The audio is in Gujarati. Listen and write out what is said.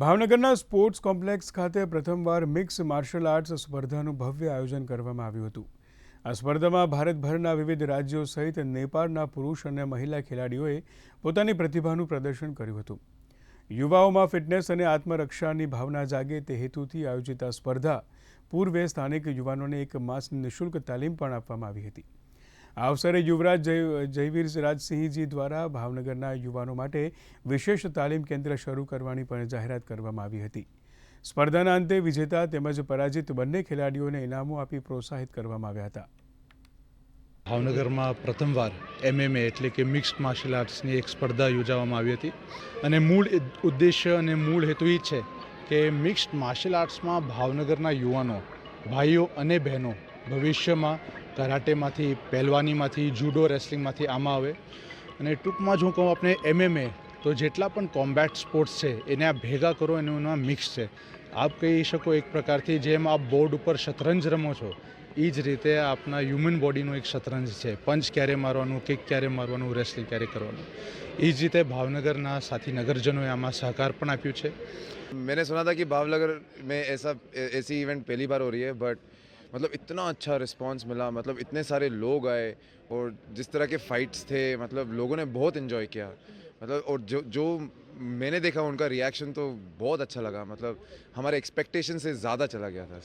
ભાવનગરના સ્પોર્ટ્સ કોમ્પ્લેક્સ ખાતે પ્રથમવાર મિક્સ માર્શલ આર્ટ્સ સ્પર્ધાનું ભવ્ય આયોજન કરવામાં આવ્યું હતું। આ સ્પર્ધામાં ભારતભરના વિવિધ રાજ્યો સહિત નેપાળના પુરુષ અને મહિલા ખેલાડીઓએ પોતાની પ્રતિભાનું પ્રદર્શન કર્યું હતું। યુવાઓમાં ફિટનેસ અને આત્મરક્ષાની ભાવના જાગે તે હેતુથી આયોજિત આ સ્પર્ધા પૂર્વે સ્થાનિક યુવાનોને એક માસની નિઃશુલ્ક તાલીમ પણ આપવામાં આવી હતી। આ અવસરે યુવરાજ જયવીરરાજસિંહજી દ્વારા ભાવનગરના યુવાનો માટે વિશેષ તાલીમ કેન્દ્ર શરૂ કરવાની પણ જાહેરાત કરવામાં આવી હતી। સ્પર્ધાના અંતે વિજેતા તેમજ પરાજિત બંને ખેલાડીઓને ઇનામો આપી પ્રોત્સાહિત કરવામાં આવ્યા હતા। ભાવનગરમાં પ્રથમવાર MMA એટલે કે મિક્સ્ડ માર્શલ આર્ટ્સની એક સ્પર્ધા યોજવામાં આવી હતી અને મૂળ ઉદ્દેશ્ય અને મૂળ હેતુ એ છે કે મિક્સ્ડ માર્શલ આર્ટ્સમાં ભાવનગરના યુવાનો ભાઈઓ અને બહેનો ભવિષ્યમાં કરાટેમાંથી, પહેલવાનીમાંથી, જુડો, રેસલિંગમાંથી આમાં આવે અને ટૂંકમાં જો કહું આપણે MMA તો જેટલા પણ કોમ્બેટ સ્પોર્ટ્સ છે એને આ ભેગા કરો અને એમાં મિક્સ છે। આપ કહી શકો એક પ્રકારથી જેમ આપ બોર્ડ ઉપર શતરંજ રમો છો એ જ રીતે આપના હ્યુમન બોડીનું એક શતરંજ છે। પંચ ક્યારે મારવાનું, કિક ક્યારે મારવાનું, રેસલિંગ ક્યારે કરવાનું, એ જ રીતે ભાવનગરના સાથી નગરજનોએ આમાં સહકાર પણ આપ્યું છે। मैंने सुना था कि भावनगर में ऐसी इवेंट पहली बार हो रही है, बट मतलब इतना अच्छा रिस्पांस मिला, मतलब इतने सारे लोग आए और जिस तरह के फाइट्स थे, मतलब लोगों ने बहुत एंजॉय किया। मतलब और जो मैंने देखा उनका रिएक्शन तो बहुत अच्छा लगा, मतलब हमारे एक्सपेक्टेशन से ज़्यादा चला गया था।